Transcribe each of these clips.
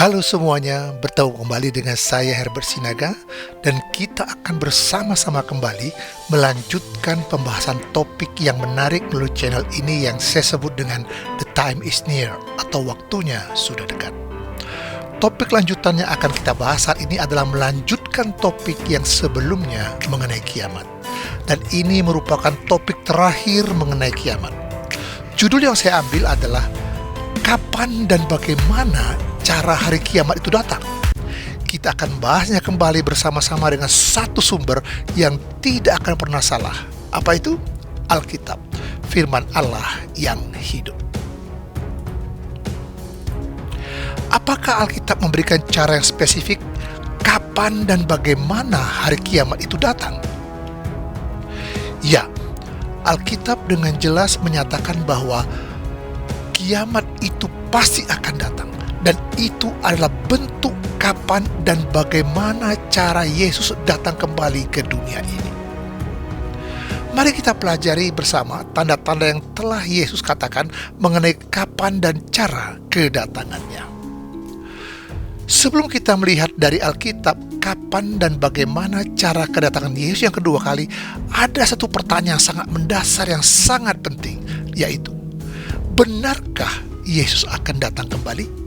Halo semuanya, bertemu kembali dengan saya Herbert Sinaga dan kita akan bersama-sama kembali melanjutkan pembahasan topik yang menarik melalui channel ini yang saya sebut dengan The Time is Near atau waktunya sudah dekat. Topik lanjutannya akan kita bahas saat ini adalah melanjutkan topik yang sebelumnya mengenai kiamat. Dan ini merupakan topik terakhir mengenai kiamat. Judul yang saya ambil adalah kapan dan bagaimana cara hari kiamat itu datang. Kita akan bahasnya kembali bersama-sama dengan satu sumber yang tidak akan pernah salah. Apa itu? Alkitab, firman Allah yang hidup. Apakah Alkitab memberikan cara yang spesifik kapan dan bagaimana hari kiamat itu datang? Ya, Alkitab dengan jelas menyatakan bahwa kiamat itu pasti akan datang. Dan itu adalah bentuk kapan dan bagaimana cara Yesus datang kembali ke dunia ini. Mari kita pelajari bersama tanda-tanda yang telah Yesus katakan mengenai kapan dan cara kedatangannya. Sebelum kita melihat dari Alkitab kapan dan bagaimana cara kedatangan Yesus yang kedua kali, ada satu pertanyaan yang sangat mendasar yang sangat penting, yaitu benarkah Yesus akan datang kembali?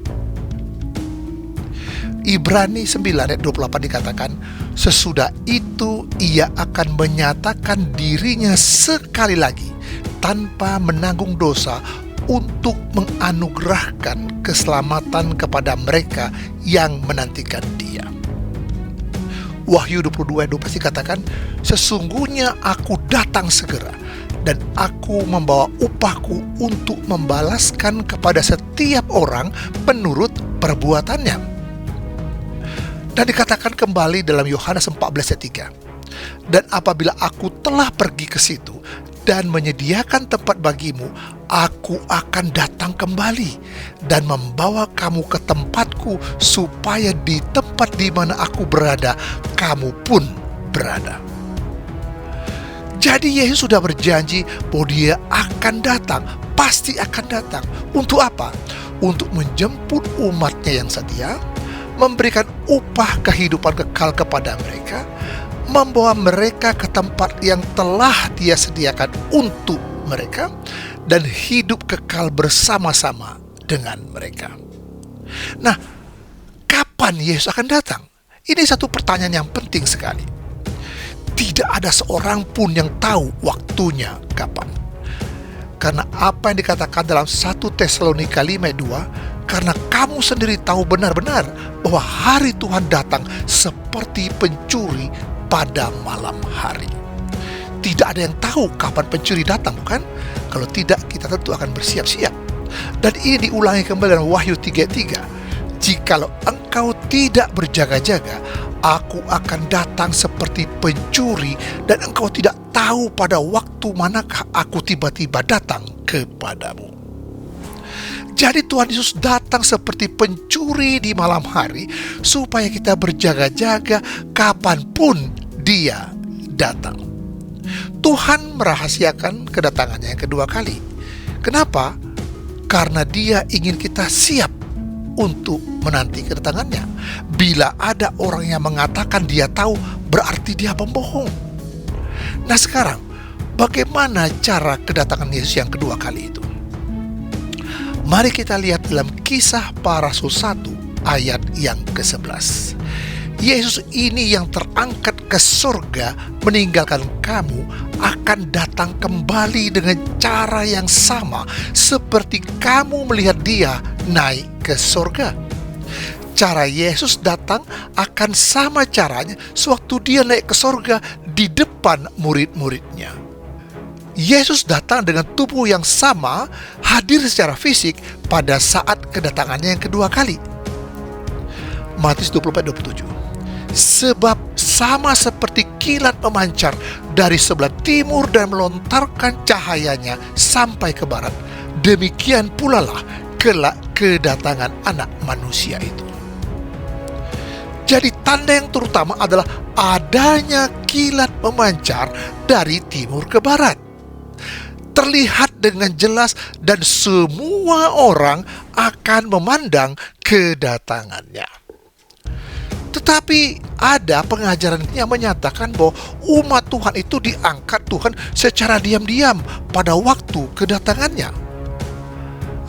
Ibrani 9 ayat 28 dikatakan, sesudah itu ia akan menyatakan dirinya sekali lagi tanpa menanggung dosa untuk menganugerahkan keselamatan kepada mereka yang menantikan dia. Wahyu 22 ayat 12 dikatakan, sesungguhnya aku datang segera dan aku membawa upahku untuk membalaskan kepada setiap orang menurut perbuatannya. Dan dikatakan kembali dalam Yohanes 14 ayat 3. Dan apabila aku telah pergi ke situ dan menyediakan tempat bagimu, aku akan datang kembali dan membawa kamu ke tempatku, supaya di tempat di mana aku berada, kamu pun berada. Jadi Yesus sudah berjanji bahwa dia akan datang, pasti akan datang. Untuk apa? Untuk menjemput umatnya yang setia, memberikan upah kehidupan kekal kepada mereka, membawa mereka ke tempat yang telah dia sediakan untuk mereka, dan hidup kekal bersama-sama dengan mereka. Nah, kapan Yesus akan datang? Ini satu pertanyaan yang penting sekali. Tidak ada seorang pun yang tahu waktunya kapan. Karena apa yang dikatakan dalam 1 Tesalonika 5 ayat 2, karena kamu sendiri tahu benar-benar bahwa hari Tuhan datang seperti pencuri pada malam hari. Tidak ada yang tahu kapan pencuri datang, bukan? Kalau tidak, kita tentu akan bersiap-siap. Dan ini diulangi kembali dalam Wahyu 3:3. Jikalau engkau tidak berjaga-jaga, aku akan datang seperti pencuri, dan engkau tidak tahu pada waktu manakah aku tiba-tiba datang kepadamu. Jadi Tuhan Yesus datang seperti pencuri di malam hari, supaya kita berjaga-jaga kapanpun dia datang. Tuhan merahasiakan kedatangannya yang kedua kali. Kenapa? Karena dia ingin kita siap untuk menanti kedatangannya. Bila ada orang yang mengatakan dia tahu, berarti dia pembohong. Nah sekarang, bagaimana cara kedatangan Yesus yang kedua kali itu? Mari kita lihat dalam Kisah Para Rasul 1 ayat yang ke-11. Yesus ini yang terangkat ke surga meninggalkan kamu akan datang kembali dengan cara yang sama seperti kamu melihat dia naik ke surga. Cara Yesus datang akan sama caranya sewaktu dia naik ke surga di depan murid-muridnya. Yesus datang dengan tubuh yang sama, hadir secara fisik pada saat kedatangannya yang kedua kali. Matius 24:27. Sebab sama seperti kilat memancar dari sebelah timur dan melontarkan cahayanya sampai ke barat, demikian pula lah kelak kedatangan Anak Manusia itu. Jadi tanda yang terutama adalah adanya kilat memancar dari timur ke barat. Terlihat dengan jelas dan semua orang akan memandang kedatangannya. Tetapi ada pengajaran yang menyatakan bahwa umat Tuhan itu diangkat Tuhan secara diam-diam pada waktu kedatangannya.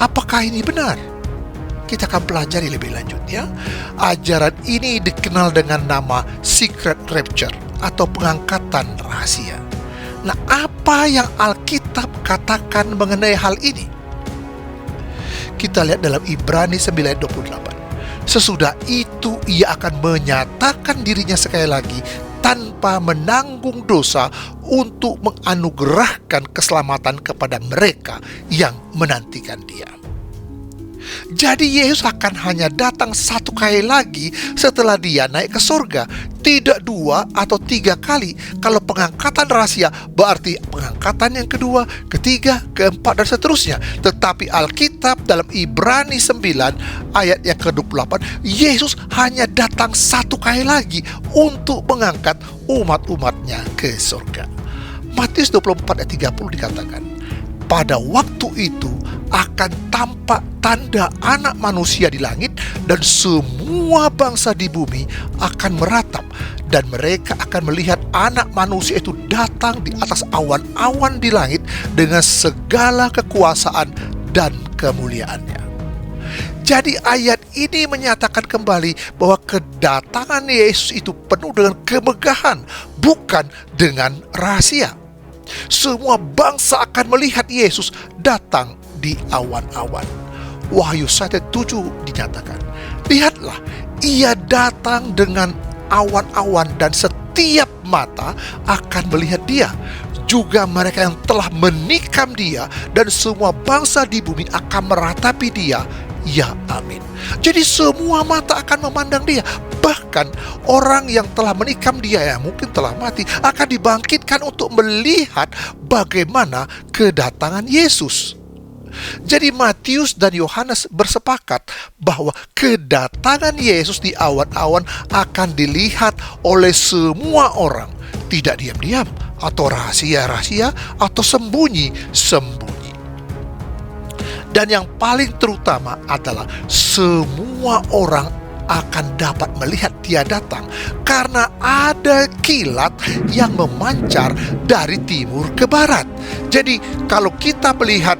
Apakah ini benar? Kita akan pelajari lebih lanjut ya. Ajaran ini dikenal dengan nama secret rapture atau pengangkatan rahasia. Nah, apa yang Alkitab katakan mengenai hal ini? Kita lihat dalam Ibrani 9:28. Sesudah itu ia akan menyatakan dirinya sekali lagi tanpa menanggung dosa untuk menganugerahkan keselamatan kepada mereka yang menantikan dia. Jadi Yesus akan hanya datang satu kali lagi setelah dia naik ke surga, tidak 2 atau 3 kali. Kalau pengangkatan rahasia berarti pengangkatan yang kedua, ketiga, keempat, dan seterusnya. Tetapi Alkitab dalam Ibrani 9 ayat yang ke-28, Yesus hanya datang satu kali lagi untuk mengangkat umat-umatnya ke surga. Matius 24 ayat 30 dikatakan, pada waktu itu akan tampak tanda anak manusia di langit, dan semua bangsa di bumi akan meratap, dan mereka akan melihat anak manusia itu datang di atas awan-awan di langit dengan segala kekuasaan dan kemuliaannya. Jadi ayat ini menyatakan kembali bahwa kedatangan Yesus itu penuh dengan kemegahan, bukan dengan rahasia. Semua bangsa akan melihat Yesus datang di awan-awan. Wahyu 1:7 dinyatakan, lihatlah, ia datang dengan awan-awan dan setiap mata akan melihat dia, juga mereka yang telah menikam dia, dan semua bangsa di bumi akan meratapi dia. Ya amin. Jadi semua mata akan memandang dia. Bahkan orang yang telah menikam dia, yang mungkin telah mati, akan dibangkitkan untuk melihat bagaimana kedatangan Yesus. Jadi Matius dan Yohanes bersepakat bahwa kedatangan Yesus di awan-awan akan dilihat oleh semua orang, tidak diam-diam atau rahasia-rahasia atau sembunyi-sembunyi. Dan yang paling terutama adalah semua orang akan dapat melihat dia datang, karena ada kilat yang memancar dari timur ke barat. Jadi kalau kita melihat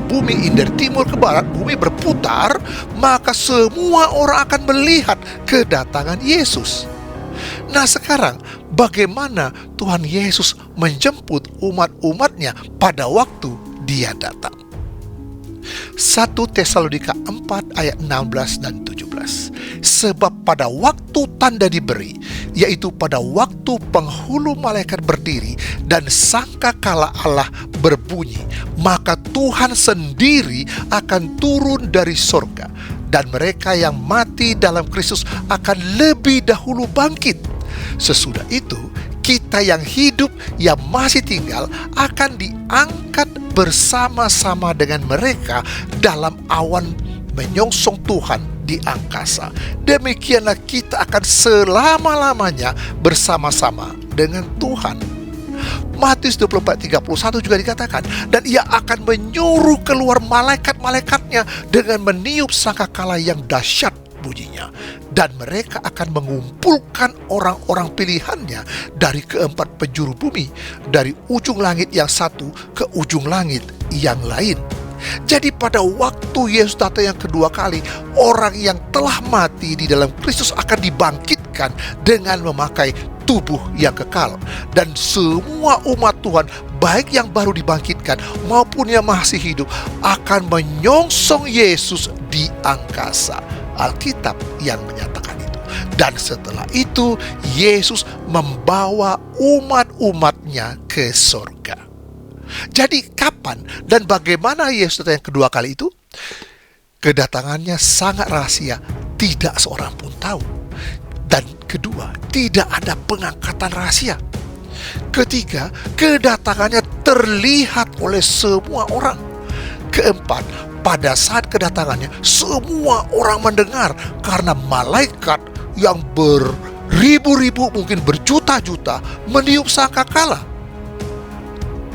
bumi dari timur ke barat, bumi berputar, maka semua orang akan melihat kedatangan Yesus. Nah sekarang, bagaimana Tuhan Yesus menjemput umat-umatnya pada waktu dia datang? 1 Tesalonika 4 ayat 16 dan 17. Sebab pada waktu tanda diberi, yaitu pada waktu penghulu malaikat berdiri dan sangkakala Allah berbunyi, maka Tuhan sendiri akan turun dari sorga, dan mereka yang mati dalam Kristus akan lebih dahulu bangkit. Sesudah itu, kita yang hidup, yang masih tinggal, akan diangkat bersama-sama dengan mereka dalam awan menyongsong Tuhan di angkasa. Demikianlah kita akan selama-lamanya bersama-sama dengan Tuhan. Matius 24:31 juga dikatakan, dan ia akan menyuruh keluar malaikat-malaikatnya dengan meniup sangkakala yang dahsyat bunyinya, dan mereka akan mengumpulkan orang-orang pilihannya dari keempat penjuru bumi, dari ujung langit yang satu ke ujung langit yang lain. Jadi pada waktu Yesus datang yang kedua kali, orang yang telah mati di dalam Kristus akan dibangkitkan dengan memakai tubuh yang kekal, dan semua umat Tuhan, baik yang baru dibangkitkan maupun yang masih hidup, akan menyongsong Yesus di angkasa. Alkitab yang menyatakan itu. Dan setelah itu Yesus membawa umat-umatnya ke surga. Jadi kapan dan bagaimana Yesus datang yang kedua kali itu? Kedatangannya sangat rahasia, tidak seorang pun tahu. Dan kedua, tidak ada pengangkatan rahasia. Ketiga, kedatangannya terlihat oleh semua orang. Keempat, pada saat kedatangannya semua orang mendengar, karena malaikat yang beribu-ribu, mungkin berjuta-juta, meniup sangkakala.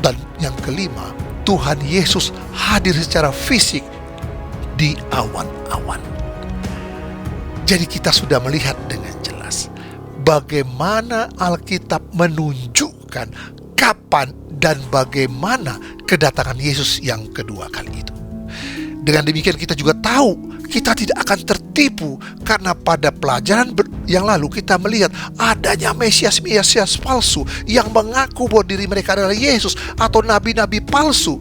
Dan yang kelima, Tuhan Yesus hadir secara fisik di awan-awan. Jadi kita sudah melihat dengan jelas bagaimana Alkitab menunjukkan kapan dan bagaimana kedatangan Yesus yang kedua kali itu. Dengan demikian kita juga tahu kita tidak akan tertipu, karena pada pelajaran yang lalu kita melihat adanya Mesias palsu yang mengaku bahwa diri mereka adalah Yesus atau nabi-nabi palsu.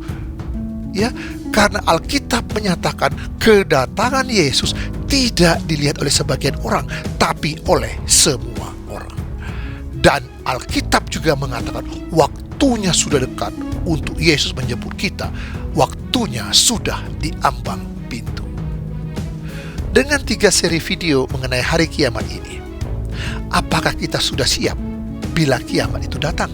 Ya, karena Alkitab menyatakan kedatangan Yesus tidak dilihat oleh sebagian orang, tapi oleh semua orang. Dan Alkitab juga mengatakan waktunya sudah dekat untuk Yesus menjemput kita. Waktunya sudah di ambang pintu. Dengan 3 seri video mengenai hari kiamat ini, apakah kita sudah siap bila kiamat itu datang?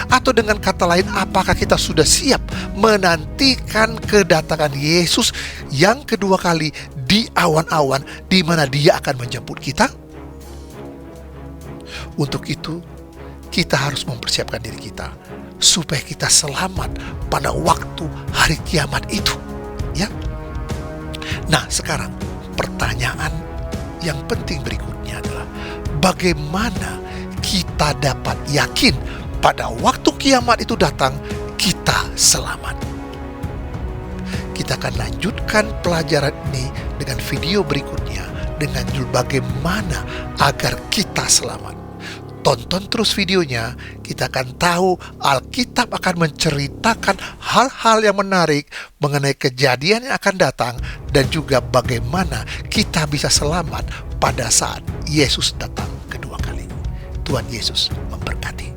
Atau dengan kata lain, apakah kita sudah siap menantikan kedatangan Yesus yang kedua kali di awan-awan di mana Dia akan menjemput kita? Untuk itu, kita harus mempersiapkan diri kita supaya kita selamat pada waktu hari kiamat itu. Ya. Nah, sekarang pertanyaan yang penting berikutnya adalah bagaimana kita dapat yakin pada waktu kiamat itu datang kita selamat. Kita akan lanjutkan pelajaran ini dengan video berikutnya dengan judul bagaimana agar kita selamat. Tonton terus videonya, kita akan tahu Alkitab akan menceritakan hal-hal yang menarik mengenai kejadian yang akan datang dan juga bagaimana kita bisa selamat pada saat Yesus datang kedua kali. Tuhan Yesus memberkati.